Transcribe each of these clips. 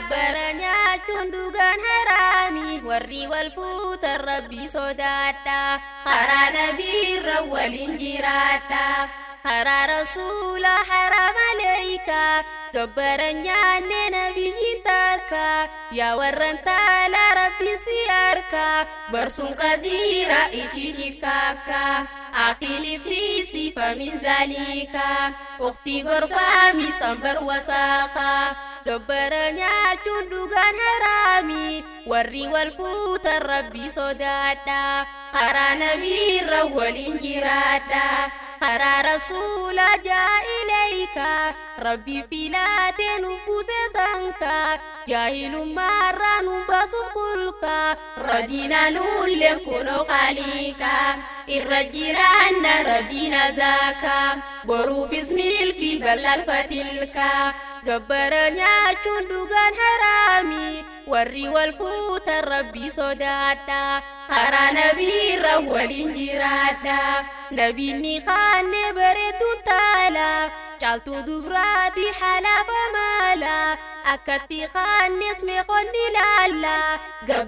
gabbaranya cundugan harami warri wal fuutan rabbi sodaadha karaa nabiirra waliin jiraadha karaa rasuula haram alayka gabbaranya nabiyyin takka yaa warran taala rabbi si arka barsun qaziira ishi shikkaakka أخي إبليسي فمن ذلك أختي غرفامي صنبر وساقا gabbaranya cundugan harami warri wal fuutan rabbi sodaadha karaa nabiirra waliin jiraadha karaa rasuula jaa ilayka rabbi filaatee nu buuse sanka jaahilummaarraa nu baasu kulka radiina nulleen kunoo khaliika irra jiraanna rabbiina zaaka boruufis milkii bal'alfatilka gabbaranya cundugan harami warri wal fuutan rabbi sodaadha karaa nabiirra waliin jiraadha nabinni kaanne bareedduu taala caaltuu dubraati halaafa maala akkatti kaannes meeqonni laalla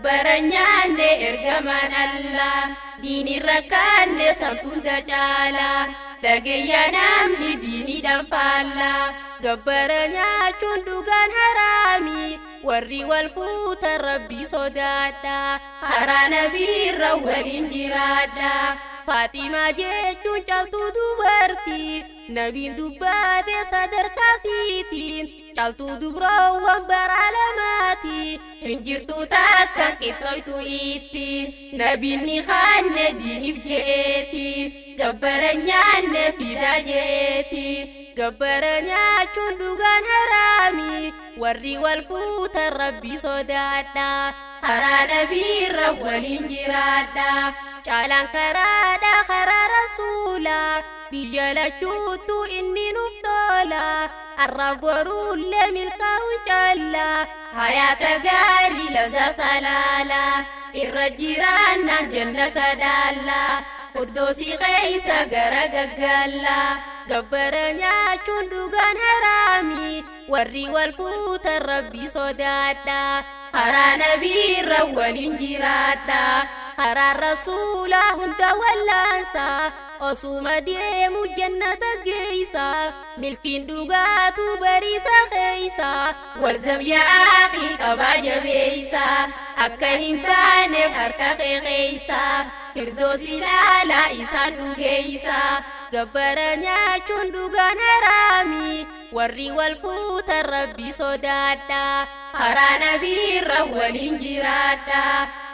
gabbaranyaanne ergamaan allah diinirra kaanne samtuunda caala dhageeyyaa namni diiniidhaan faalla gabbaranya cundugan harami warri wal fuutan rabbi sodaadha karaa nabiirra waliin jiraadha Fatima jechuun caaltuu dubartii nabiin dubbaate sadarkaa siitiin caaltuu dubroowwan bara lamaati hinjirtuu takka qixxooytu itti nabiin ni kaanne diiniif je'eeti gabbaranyaanne fidaa je'eeti gabbaranya cundugan harami warri wal fuutan rabbi sodaadha karaa nabiirra waliin jiraadha caalaan karaadha karaa rasuula biyya lachuutu inni nuuf tola arraaf boruullee milkaa'uun caalla hayaata gaarii lazaa salaala irra jiraanna jannata daalla Quddusi keessa gara gaggalla gabbaranya cundugan harami warri wal fuutan rabbi sodaadha karaa nabiirra waliin jiraadha karaa rasuula hunda wallaansa osuma deemu jannata geeysa milkiin dhugaatu bariisa keeysa walzam yaa akhi qabaa jabeeysa akka hin baaneef harka kee keeysa firdoosi laala isaan dhugeeysa gabbaranya cundugan harami warri wal fuutan rabbi sodaadha karaa nabiirra waliin jiraadha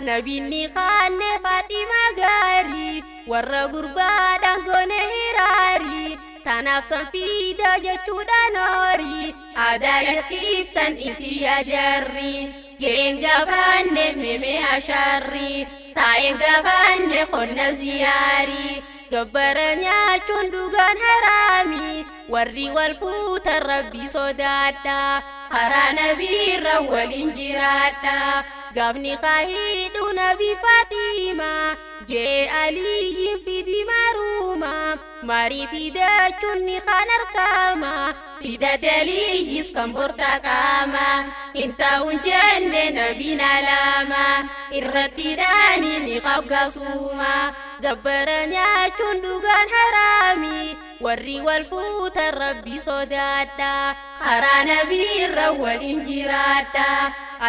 nabinni kaanne Fatima gaarii warra gurbaadhaan goone hiraari tanaaf sanfiida jechuudha noori aadaa yakkiiftan isii yajarri ga'een gaafanne meme asharri taa'een gaafanne qonna ziyaari gabbaranya cundugan harami warri wal fuutan rabbi sodaadha karaa nabiirra waliin jiraadha gaafni kaahiidhu nabi Fatima jee aliyyin fidi maruma marii fidachuun ni kan argama fidate aliyyis kan bortaqama intaa'uun jenne nabiin alama irratti dhaani ni qabgasuma gabbaranya cundugan harami warri wal fuutan rabbi sodaadha karaa nabiirra waliin jiraadha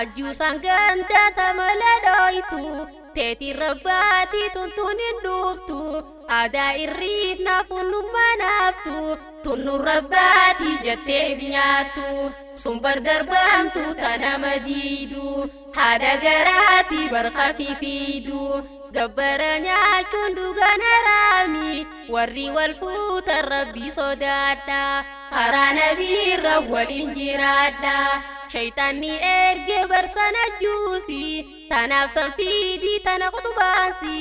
ajjuusan ganda tamala dhoytu teetiin rabbaati tuntuun hin dhuftu aadaa irriif naafunnummaa naaftu tunnuun rabbaati jettee hin nyaattu sumbar darbamtu tanama diidu haadha garaati barqa fiidu gabbaranya cundugan harami warri wal fuutan rabbi sodaadha karaa nabiirra waliin jiraadha shaytaanni erge barsana juusi tanaaf sanfiidi tana kutubaansi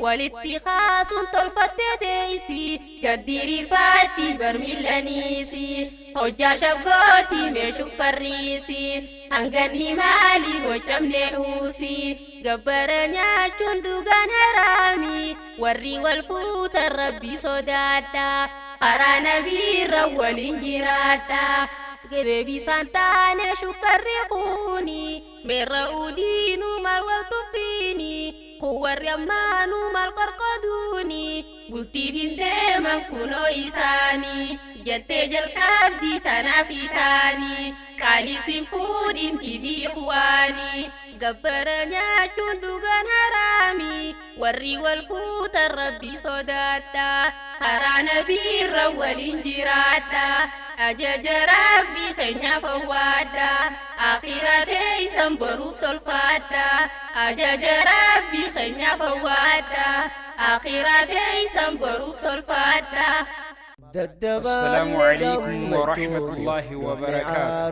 walitti kaasuun tolfattee teeysi gaddiriirfaatti barmillaniisi hojjaa shabgooti meeshuu karriisi hanganni maali hojjamne uusi gabbaranya cundugan harami warri wal fuutan rabbi sodaadha karaa nabiirra waliin jiraadha deebiisaan taane shukarri يفوني من رؤودين مال والتقيني قوة الرمان مال قرقدوني قلتي ديما كنو إساني جتج الكبد تنافي تاني كالي سنفود انتي دي إخواني قبرنيا جندوغان هرامي وري والفوت الربي صداتا ترى نبي الرول جراتا أجج ربي خنيا فوادا آخرتي سنبروف تلفاتا أجج ربي خنيا فوادا آخرتي سنبروف تلفاتا. السلام عليكم ورحمة الله وبركاته.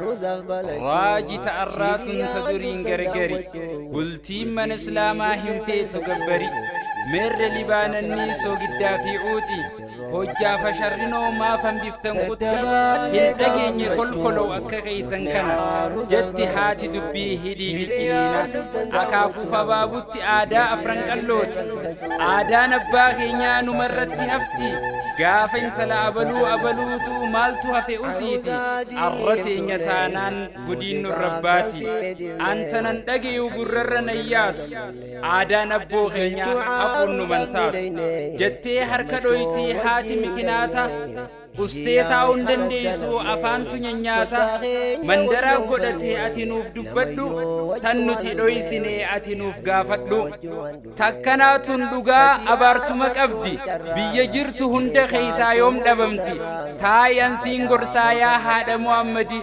راجي تعرات تدرين غرغري قلتي من اسلاما هم فيتو قبري مر لبانا النيسو قدا في عوتي هجا فشرنو ما فهم بفتن قدام هلتقيني كل كلو أكا غيسا كان جدي حاتي دبي هدي جتنينا أكاكو فبابوتي آداء أفرنك اللوت آداء نباغي نيانو مرتي هفتي غافين تلا أبلوتو مالتو هفي أسيتي عرتي نتانان قدين الرباتي أنتنا ندقي وقرر نيات آداء نبوغي نيان أفن منتات جتي حركدويتي هاتي مكيناتا Usteta undandeesu afaantu nyaata mandara godhate ati nuuf dubbadhu tan nuti dhoysine ati nuuf gaafadhu takkanaatun dhugaa abaarsuma qabdi biyya jirtu hunda keeysaa yoom dhabamti taayan siin gorsaa yaa haadha Muhammadi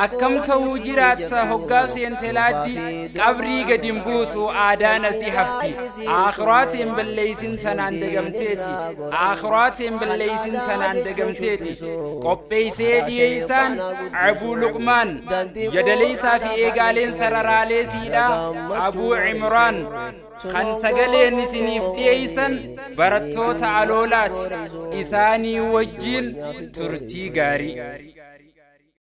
akkam ta'uu jiraatta hoggaa seentelaaddi qabrii gadin buutu aadaana si hafti aakhiraatiin balleeysin tanaan dagamteeti aakhiraatiin balleeysin tanaan dagamteeti قبيسي ديسان أبو لقمان يدليسا في إيقالين سررالي سيدا أبو عمران خان سقلين سنيف ديسان برتو تعالولات إساني وجين ترتي غاري